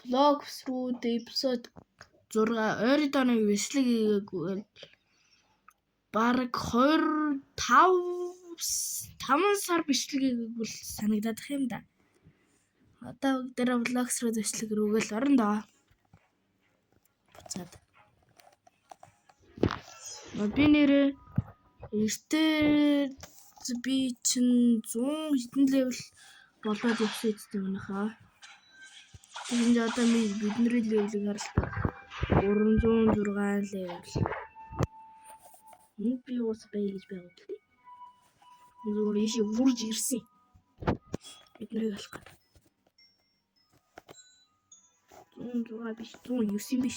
Vlogs руу episode 6 ойрын бичлэг хийгээгүй бараг 5 сар бичлэг хийгээгүй санагдаад их юм да. Одоо бүгдээ vlogs руу бичлэг рүүгээ л орно доо. Буцаад. Би нэрээ эртээ би чинь 100 хэдэн левел болоод явсан гэдэг юм нахаа. Тэгээд одоо бидний левелийг харалтаа 306 левел. Би ус байж байгаа гэдэг. Зүгээр ийшээ үрж ирсэн. Биднийг алах гэдэг. 106 биш 109 биш.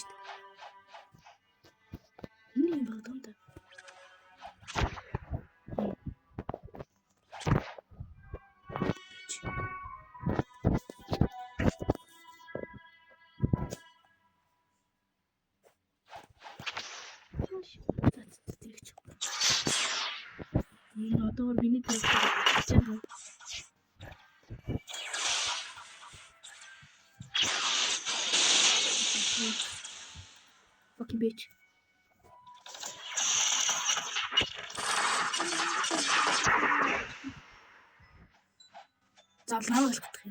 Нэг багтаан та. Одоо миний төлөв fucking bitch. Заалнаа болох гэх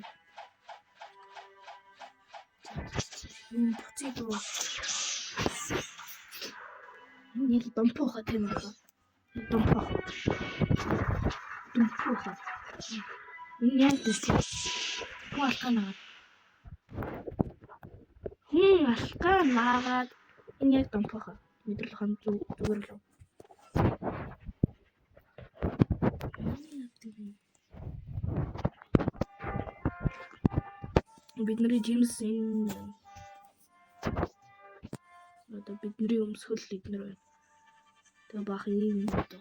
юм. Буцыг руу. Нэг домпохоо тийм үү? Домпохоо. Яг тийм. Алханаа. Алханаад энэ яг домпохоо. Мэдрэлхэн зүгээр л. Бидний Джеймс энэ одоо бидний өмсгөл эднэр байна. Тэгээ баах юм одоо.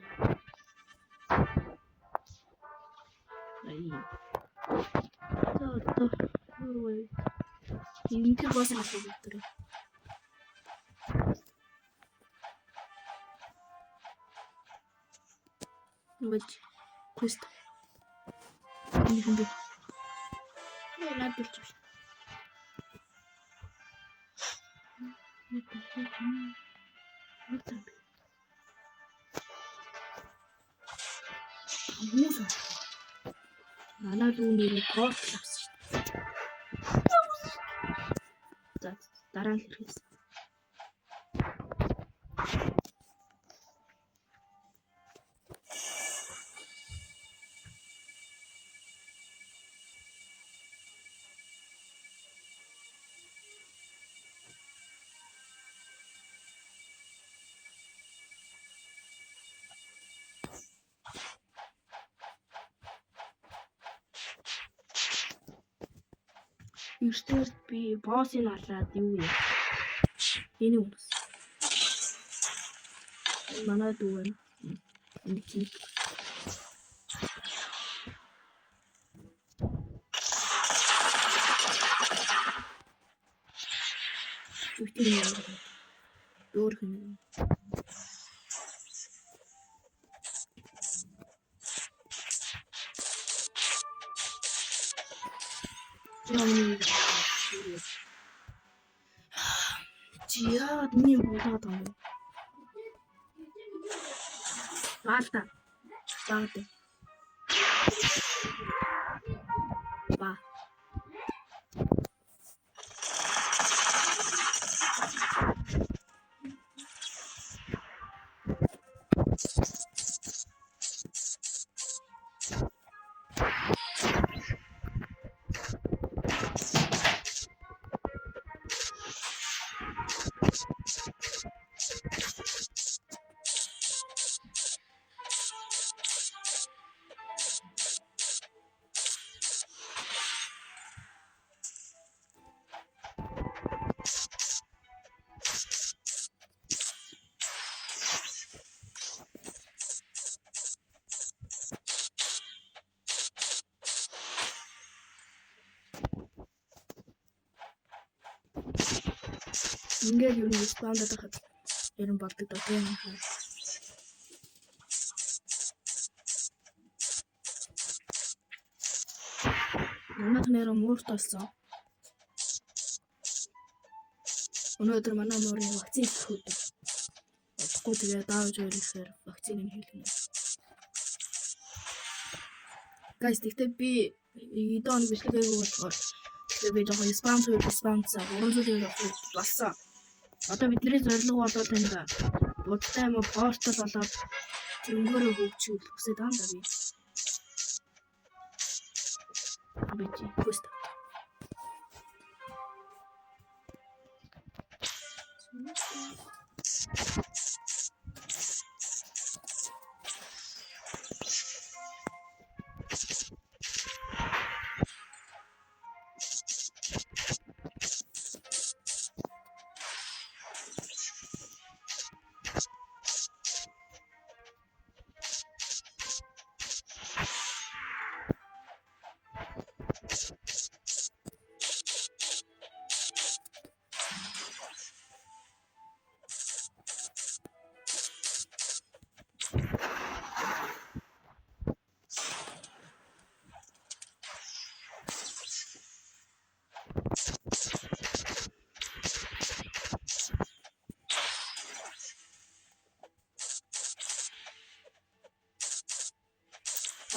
Инter босс гэдэг. Which quest? Not this. Манай дүүнээр порт авсан шүү дээ. Дараа нь хэрэгсэн. Эртээр би боссыг алаад юу яа. Энэ үнэс. Манай дүү энэ кик. Зүгтээ дөөр хин. Жиад миний болоод байна. Баалта. Баалта. Ба. Ингээд юу нэг спаундад хат яран болдог доо тийм юм. Намайг нэр муурт болсон. Өнөөдөр манай морын вакцин хийх өдөр. Тэгэхгүй тэгээ даавж өөрөөр вакциныг хийлгэнэ. Guys, тэгтээ би идон бичлэгийг болохоор тэгээ би жоохон спамцаа 300-ийн болсон. Одоо бидний зорилго болоод энэ будтай юм портал болоод тэрнгөөрөө хөгжүүлэх хүсэж байгаа юм да би. Би quest.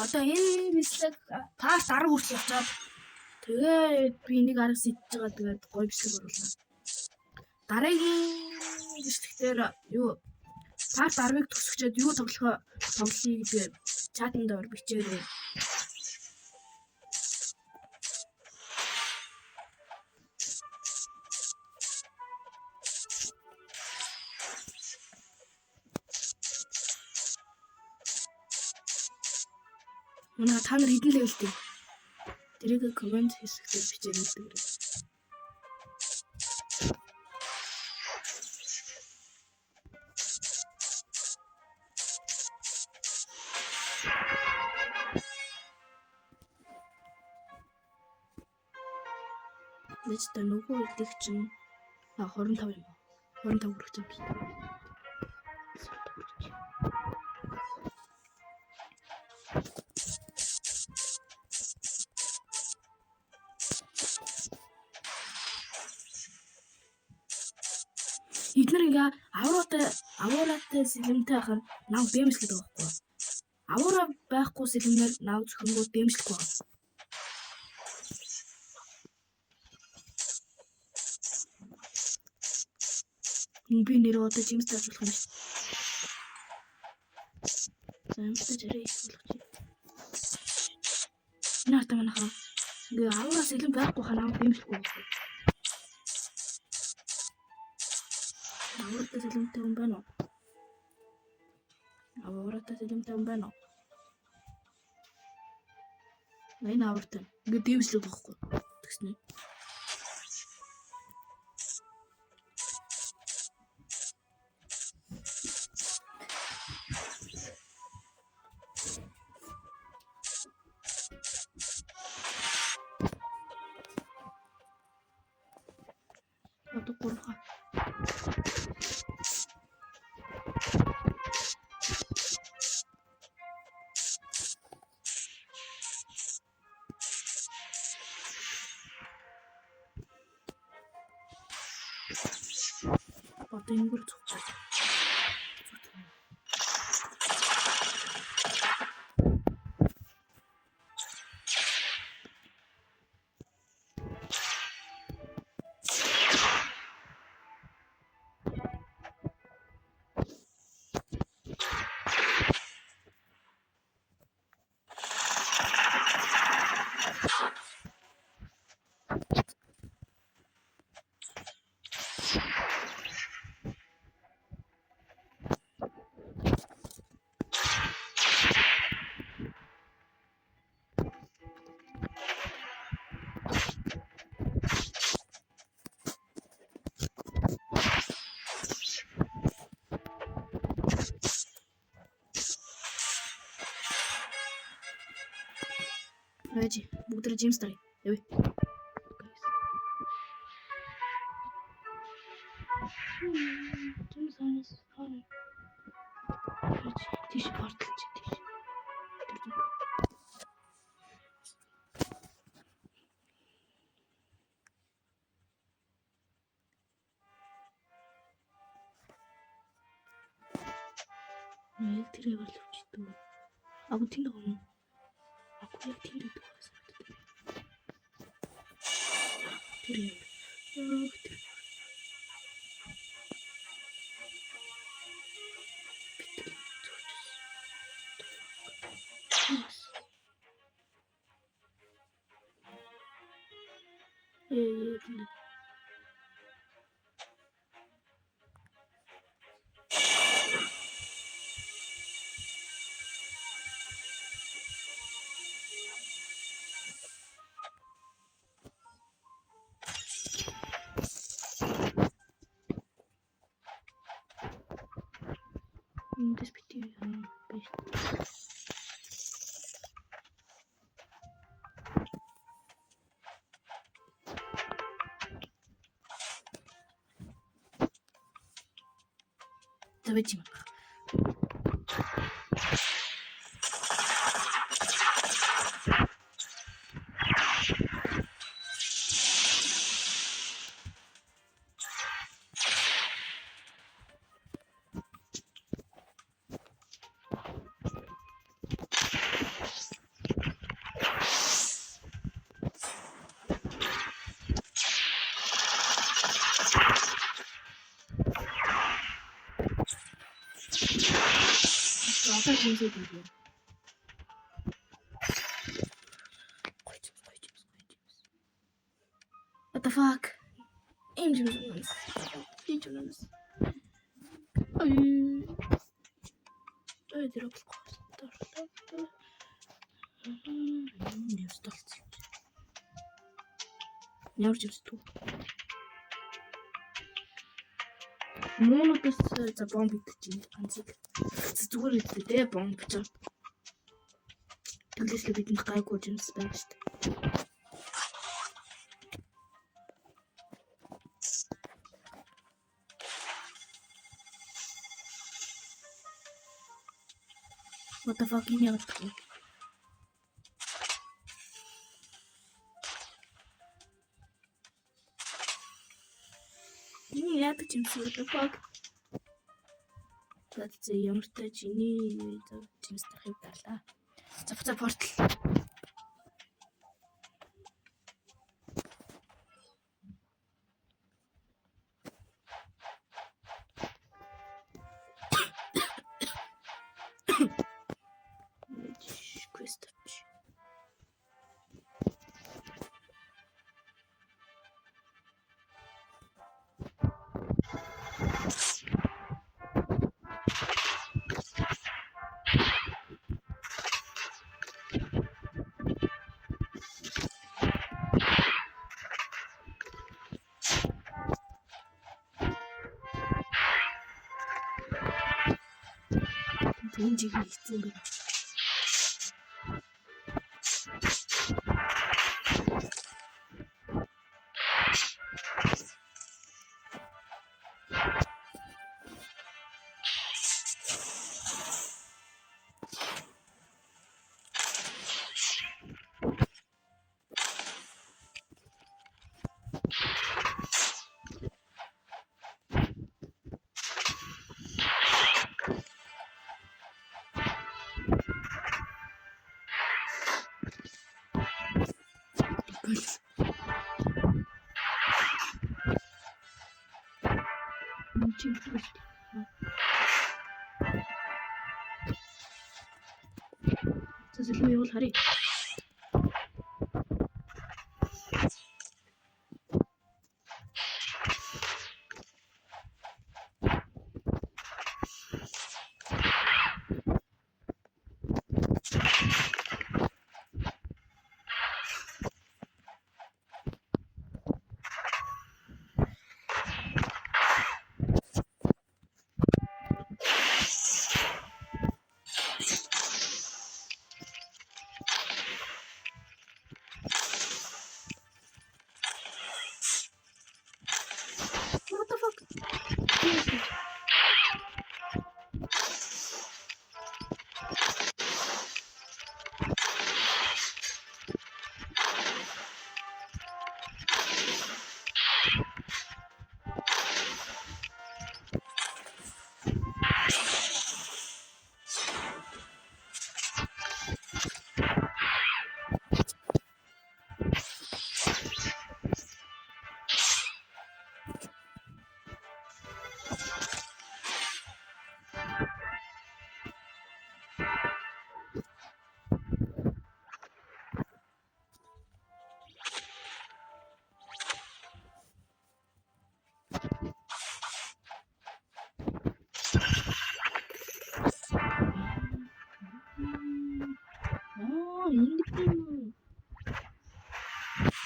Одоо энэ бичлэг part 10 хүртэл явчаад тэгээд би нэг арга сэтж байгаа тэгээд гоё бичлэг оруулаа. Дараагийн бичлэгтэр юу part 10-ыг төгсгчөөд юу тоглохыг би чатанд ор бичээрэй. Манай та нар хэдэн левелтэй? Тэрийг комент хэсэгтээ бичээрэй гэдэг. Мэдээ нөгөө идэх чинь 25 юм. 25 хүрэх юм биш. Эдгээр ингээ авууратай сэлэмтэй хахаар нав дэмжлэдэг байхгүй. Авуура байхгүй сэлэмээр нав зөвхөнгөө дэмжлэхгүй байна. Би нэр одоо Джеймс таажуулах юм биш. Джеймс таажрээ болох чи. Наата манайхаа ингээ авуура сэлэм байхгүй хаа нав дэмжлэхгүй байна. Авууртай сэлэмтэй юм байна уу? Авууртай сэлэмтэй юм байна уу? Энэ авууртай. Ингээ дэмжлэг байхгүй. Тэгснэ. Одоо гурван. Одоо ингэр цуцсан. Раджи, бүгд Джеймс тарай. Явъя. Джеймс хараа. Раджи, тийш портал чи тийш. тэрийг бол өвчтөө. Агуу тийм нэг юм. Агуу яг тийм нэг байсан. Тэр юм. Das bitte best. Давайте. What the fuck? Engines. Монотос за бомб идэж ганцыг зүгээр идэх те бомб ч. Тэглээс л бидэнд гайгүй юмс байна шүү дээ. What the fuck ini apa? Ini ya tuh jenis what the fuck? За ямар ч чиний jenis тахыг даалаа. За портал. Энжиг хийсэн юм. Сэлмээ бол харъя.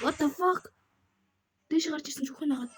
What the fuck? Дэш гарч ирсэн шүүхэн хагаад.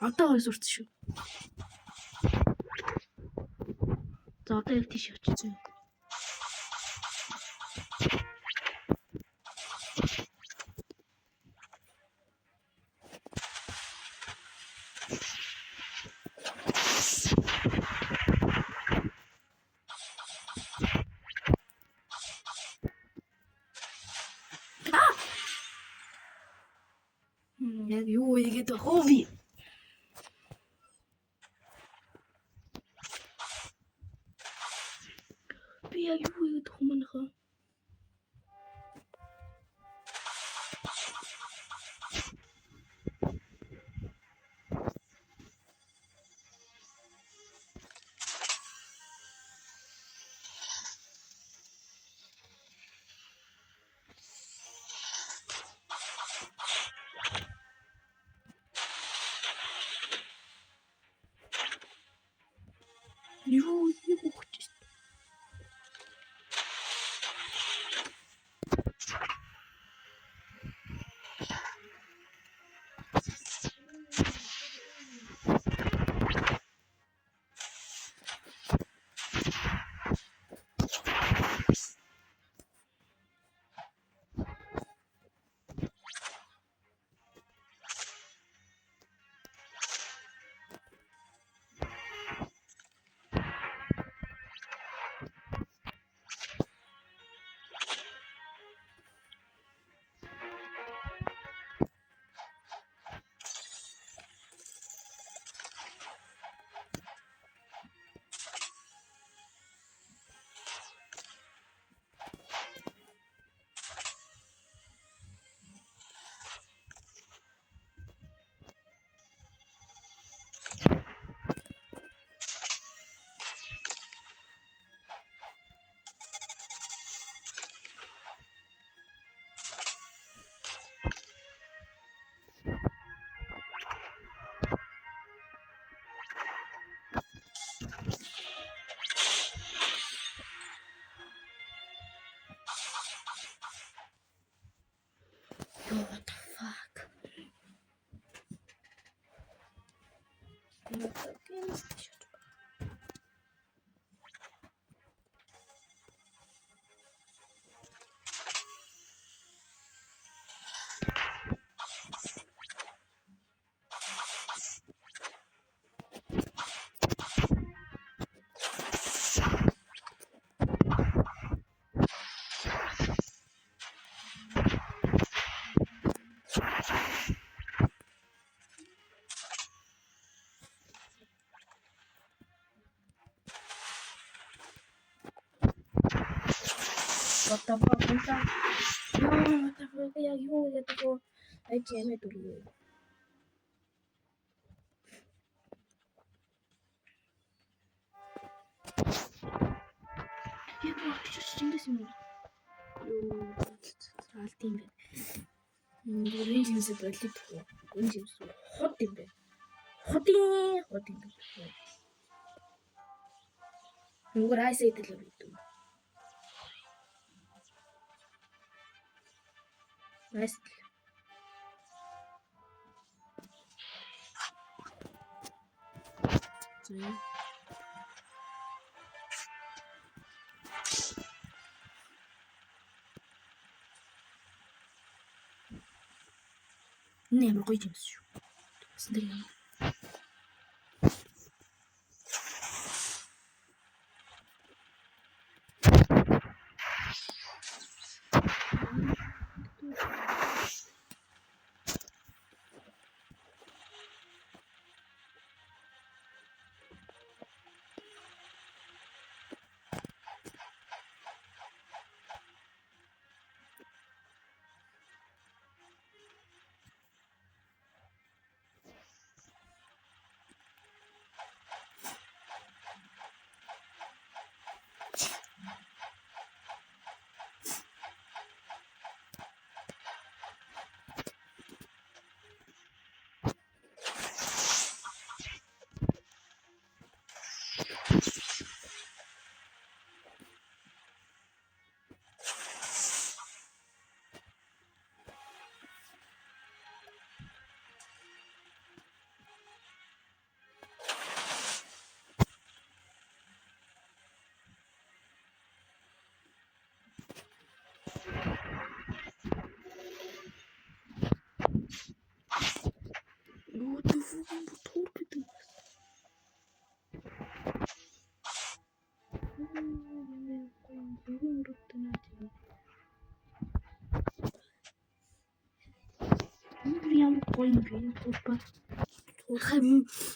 Одоо сурц шүү. За одоо яг тийш очиж. Яг юу игээд байгаа вэ? Би яг юу игээд хүмүүнийхээ юу хөгч. What the fuck? What the fuck? What the fuck? Яг юу игээд байгаа вэ? Ай чимээ дүрээ. Яг очиж чингээс юм уу? Юу алт юм бэ? Гүрэн жимс болит уу? Гүрэн жимс хот юм бэ? Хот юм бэ? Нүгэр хайсаа идэл үү? Nice. Энэ ямар гоё юм шүү. Тэгсэн дээр юм.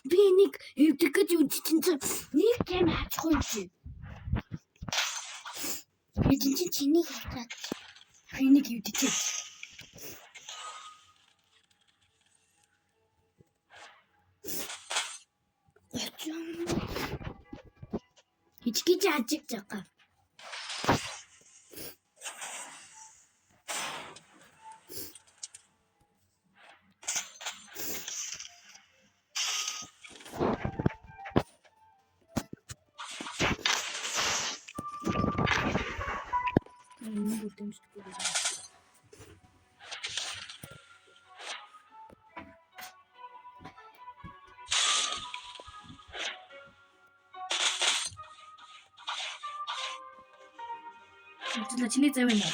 Би нэг эвдэх гэж үдчихсэн чинь нэг юм хаачихгүй юм чи. Би чиний хаагаад нэг эвдчихээ. Хичгэж ажиг жагаа. Уцлаа чиний зав байна.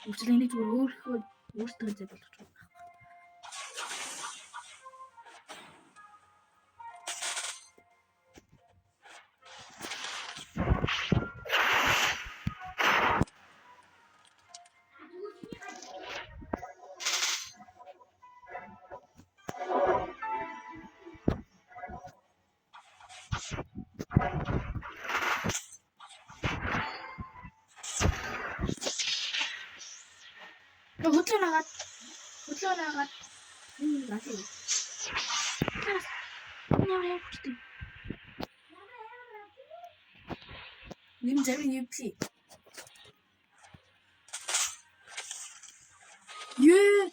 Уцлаа энийг зүгээр өөртөө зав болгож байна. Хөдлөө нагаад насаа. Ямар хүчтэй. Ним зарим юуплий. Ее.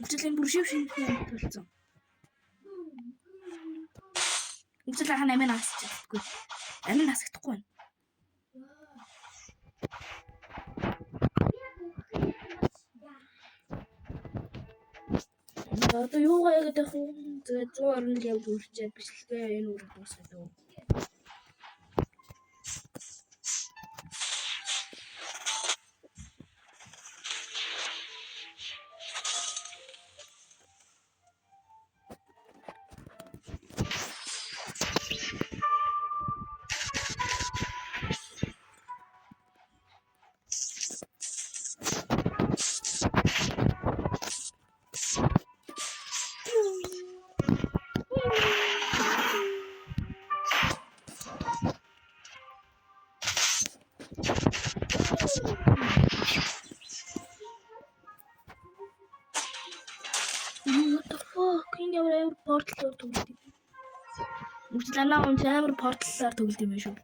Уцлаа бүр шившин толцсон. Уцлаа хана амин асчихгүй. Амин асахдахгүй байна. Одоо юугаа яг дэх вэ? Тэгээд 120 левел хүрчээд бичлэгээ энэ үрд дуусгаад үү. What the fuck? Энэ ямар порталаар тоглолт юм. Уцлаа амар порталаар тоглолт юм шүү.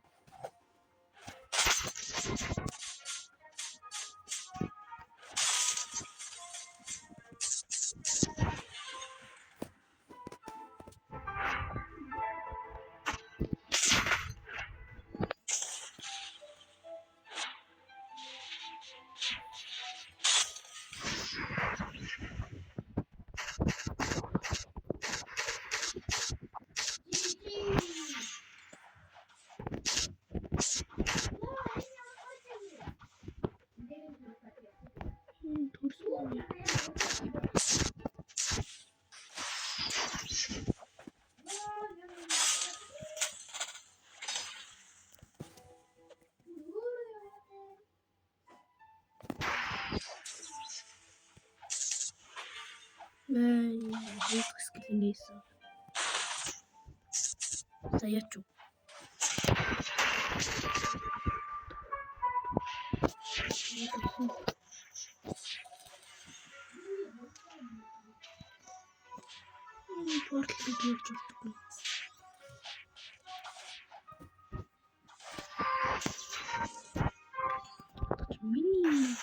Скелинейсон. Заячу. Портал гэж боддог. Миний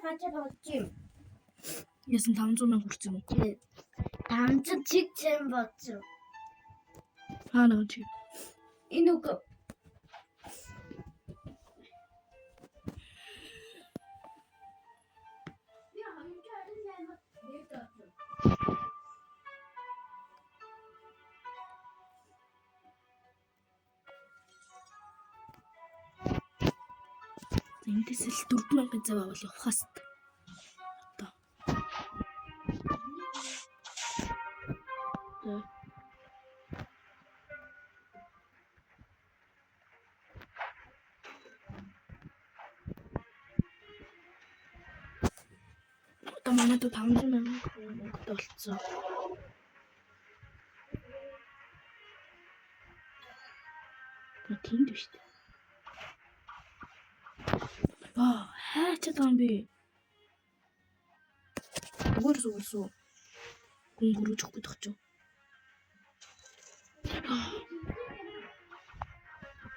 гажаа болж юм. Яасан 500,000 хүрсэн үү? 500 чиг чим бодсон. Хаана гэж? Энэ үг. Эндээс л 4,000 зав авал явахаас. Одоо. Одоо манайд 500,000 мөнгөтэй болцсон. Тэнд биш үү? Хайчаад байгаа юм би. Зүгээр суулсуу. Гүн хөрөж өгөх гэдэг ч юм.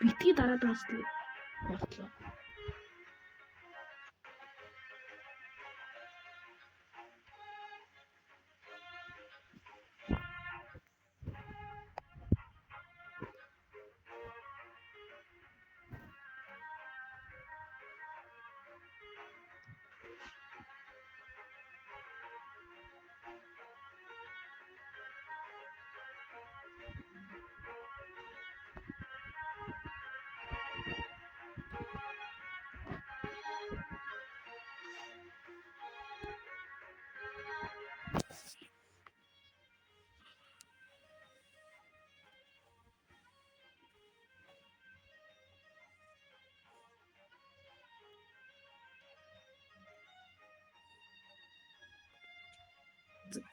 Битгий дараад байгаа ч тийм болтлоо.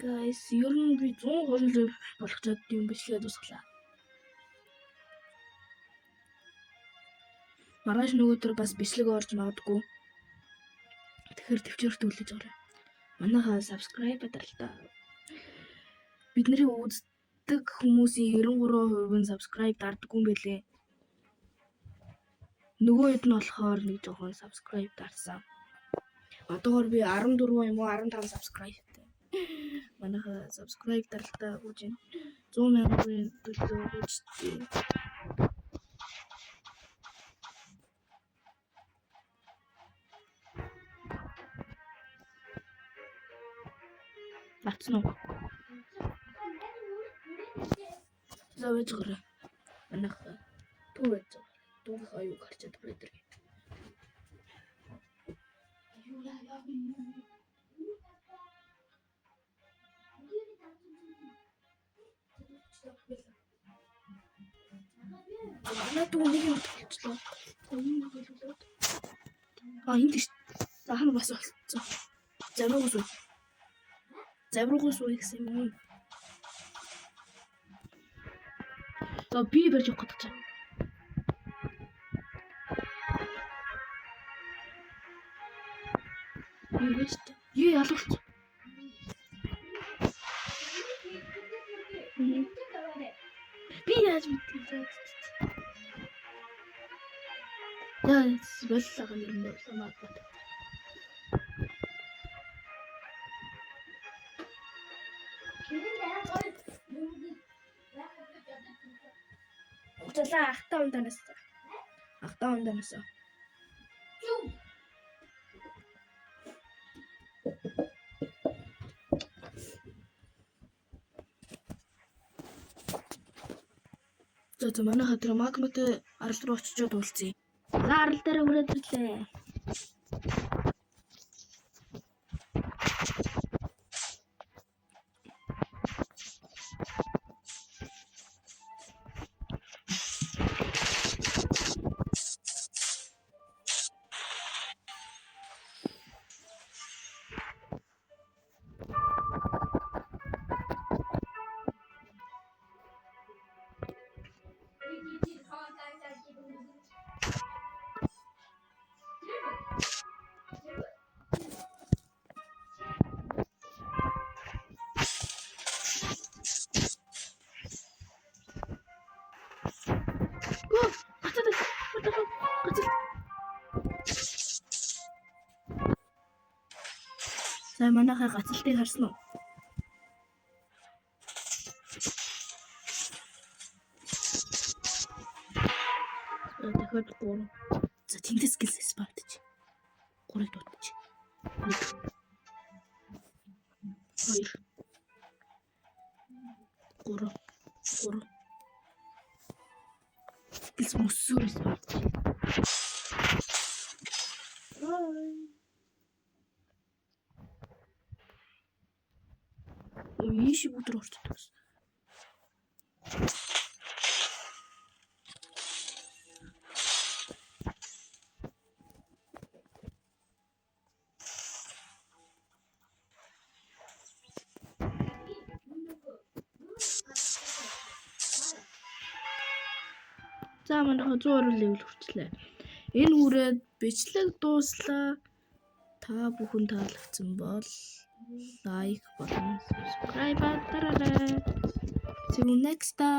Guys, ер нь би 100% болох чад юм бичлээ дуусглаа. Маргааш нөгөөдөр бас бичлэг орж магадгүй. Тэгэхээр төвчөрт үлээж орой. Манайхаа subscribe даралтай. Бидний үздэг хүмүүсийн 93% нь subscribe дардаггүй юм байлээ. Нөгөө хэд нь болохоор нэг жоохон subscribe дарсан. Одоогоор би 14 юм уу 15 subscribeтэй. Манайхаа subscribe даралтай өгч байна. 100,000 төлөө өгчтэй. Батсан уу? Завж гараа. Манайхаа түүж дуугаа юу гарчаад байгаа юм. Манай дүү нэг юм болчихлоо. Энэ болоод. Энд тийш. Захар бас болцсон. Завруугаас уу гэсэн юм уу? Би барьж явах гэж байна. Ялгуулч. Би яаж мэдээ. Боллоо юм байна. Уцалаа ахтаа унданаас. За манай хатар магмат арал руу очиж уулзъя. За арал дээр хүрээд ирлээ. За манайхаа гацалтыг харсан уу? Дахиад 3. За тэндээс гэлс спавдаж. 3-ыг дутчих. 2 3 гэлс мөссөөр спавдаж. Ийш бүгд орчдөг. За манайха 120 level хүрчлээ. Энэ хүрээд бичлэг дууслаа. Та бүхэн таалагдсан бол лайк болон subscribe дараарай. See you next time.